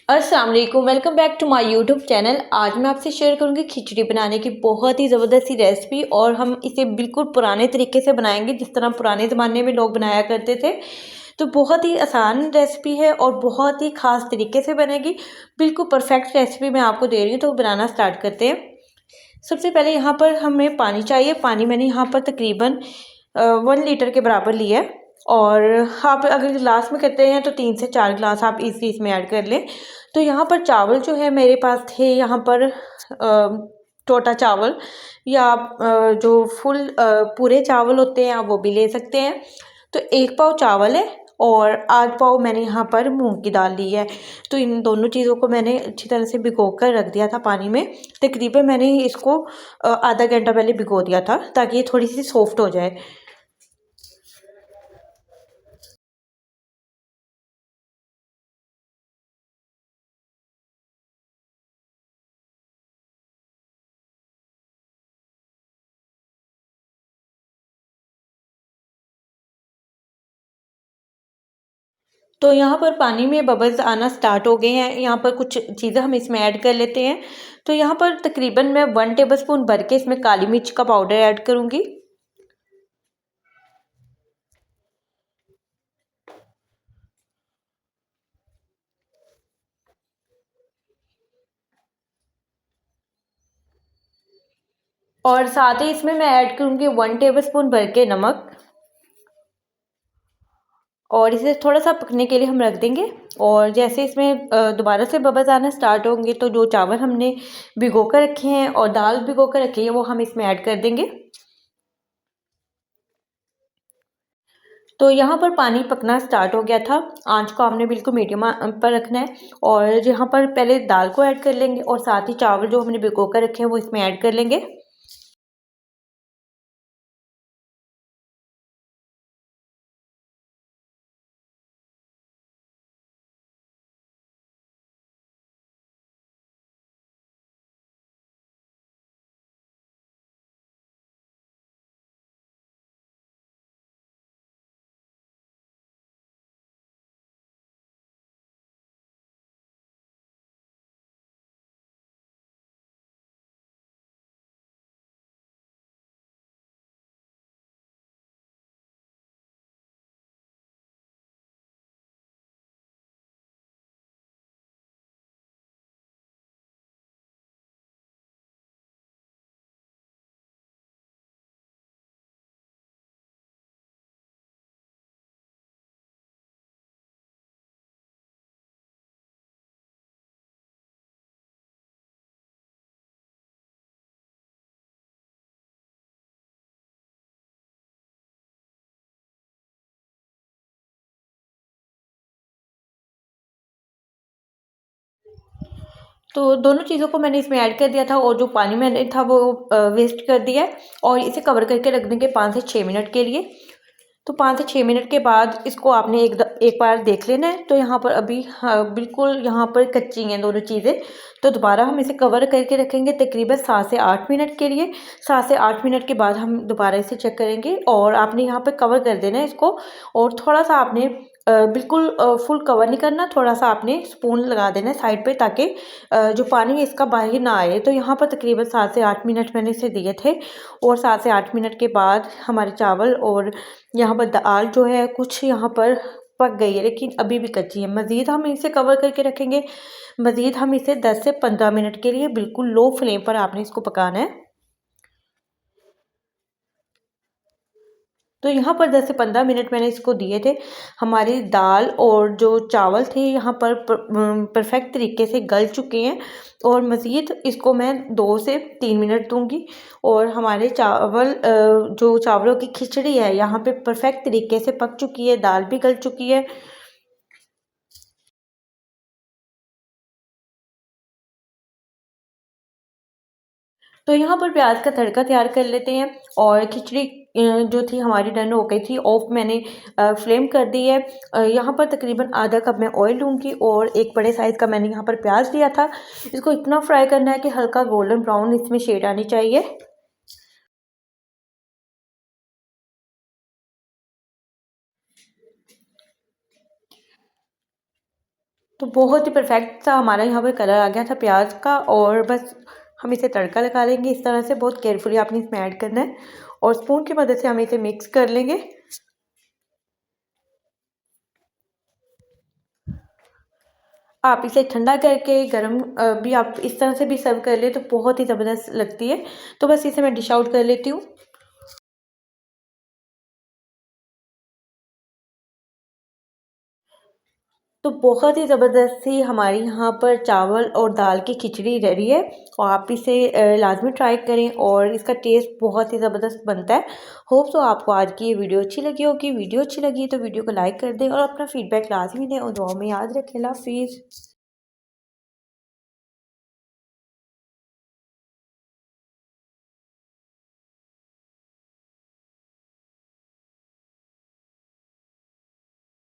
अस्सलाम वालेकुम, welcome back to my YouTube channel. आज मैं आपसे शेयर करूंगी खिचड़ी बनाने की बहुत ही ज़बरदस्त सी रेसिपी। और हम इसे बिल्कुल पुराने तरीके से बनाएंगे, जिस तरह पुराने ज़माने में लोग बनाया करते थे। तो बहुत ही आसान रेसिपी है और बहुत ही ख़ास तरीके से बनेगी। बिल्कुल परफेक्ट रेसिपी मैं आपको दे रही हूँ। तो बनाना स्टार्ट करते हैं। सबसे पहले यहाँ पर हमें पानी चाहिए। पानी मैंने यहाँ पर तकरीबन 1 लीटर के बराबर लिया है। और आप अगर गिलास में करते हैं तो 3 से 4 गिलास आप इसी इसमें ऐड कर लें। तो यहाँ पर चावल जो है मेरे पास थे, यहाँ पर टोटा चावल, या आप जो पूरे चावल होते हैं आप वो भी ले सकते हैं। तो 1 पाव चावल है और 8 पाव मैंने यहाँ पर मूंग की दाल ली है। तो इन दोनों चीज़ों को मैंने अच्छी तरह से भिगो कर रख दिया था पानी में। तकरीबन मैंने इसको आधा घंटा पहले भिगो दिया था ताकि ये थोड़ी सी सॉफ्ट हो जाए। तो यहाँ पर पानी में बबल्स आना स्टार्ट हो गए हैं। यहाँ पर कुछ चीज़ें हम इसमें ऐड कर लेते हैं। तो यहाँ पर तकरीबन मैं 1 टेबल स्पून भर के इसमें काली मिर्च का पाउडर ऐड करूँगी। और साथ ही इसमें मैं ऐड करूँगी 1 टेबल स्पून भर के नमक। और इसे थोड़ा सा पकने के लिए हम रख देंगे। और जैसे इसमें दोबारा से बबल्स आना स्टार्ट होंगे तो जो चावल हमने भिगो कर रखे हैं और दाल भिगो कर रखी है वो हम इसमें ऐड कर देंगे। तो यहाँ पर पानी पकना स्टार्ट हो गया था। आंच को हमने बिल्कुल मीडियम पर रखना है। और यहाँ पर पहले दाल को ऐड कर लेंगे और साथ ही चावल जो हमने भिगो कर रखे हैं वो इसमें ऐड कर लेंगे। तो दोनों चीज़ों को मैंने इसमें ऐड कर दिया था और जो पानी मैंने था वो वेस्ट कर दिया है। और इसे कवर करके रख देंगे 5 से 6 मिनट के लिए। तो 5 से 6 मिनट के बाद इसको आपने एक बार देख लेना है। तो यहाँ पर अभी हाँ, बिल्कुल यहाँ पर कच्ची हैं दोनों चीज़ें। तो दोबारा हम इसे कवर करके रखेंगे तकरीबन 7 से 8 मिनट के लिए। 7 से 8 मिनट के बाद हम दोबारा इसे चेक करेंगे और आपने यहाँ पर कवर कर देना है इसको। और थोड़ा सा आपने बिल्कुल फुल कवर नहीं करना, थोड़ा सा आपने स्पून लगा देना है साइड पे ताकि जो पानी है इसका बाहर ना आए। तो यहाँ पर तकरीबन 7 से 8 मिनट मैंने इसे दिए थे। और 7 से 8 मिनट के बाद हमारे चावल और यहाँ पर दाल जो है कुछ यहाँ पर पक गई है लेकिन अभी भी कच्ची है। मज़ीद हम इसे कवर करके रखेंगे। मज़ीद हम इसे 10 से 15 मिनट के लिए बिल्कुल लो फ्लेम पर आपने इसको पकाना है। तो यहाँ पर 10 से 15 मिनट मैंने इसको दिए थे। हमारी दाल और जो चावल थे यहाँ पर परफेक्ट तरीके से गल चुके हैं। और मज़ीद इसको मैं 2 से 3 मिनट दूंगी। और हमारे जो चावलों की खिचड़ी है यहाँ पे परफेक्ट तरीके से पक चुकी है, दाल भी गल चुकी है। तो यहाँ पर प्याज का तड़का तैयार कर लेते हैं। और खिचड़ी जो थी हमारी डन हो गई थी। ऑफ मैंने फ्लेम कर दी है। यहाँ पर तकरीबन आधा कप मैं ऑयल लूँगी और एक बड़े साइज़ का मैंने यहाँ पर प्याज लिया था। इसको इतना फ्राई करना है कि हल्का गोल्डन ब्राउन इसमें शेड आनी चाहिए। तो बहुत ही परफेक्ट सा हमारा यहाँ पर कलर आ गया था प्याज का। और बस हम इसे तड़का लगा लेंगे इस तरह से, बहुत केयरफुली आपने इसमें ऐड करना है और स्पून की मदद से हम इसे मिक्स कर लेंगे। आप इसे ठंडा करके गरम भी आप इस तरह से भी सर्व कर ले तो बहुत ही ज़बरदस्त लगती है। तो बस इसे मैं डिश आउट कर लेती हूँ। तो बहुत ही ज़बरदस्त सी हमारी यहाँ पर चावल और दाल की खिचड़ी रेडी है और आप इसे लाजमी ट्राई करें और इसका टेस्ट बहुत ही ज़बरदस्त बनता है। होप सो आपको आज की ये वीडियो अच्छी लगी होगी। वीडियो अच्छी लगी तो वीडियो को लाइक कर दें और अपना फीडबैक लाजमी दें और दुआ में याद रखें। अल्लाह हाफिज़।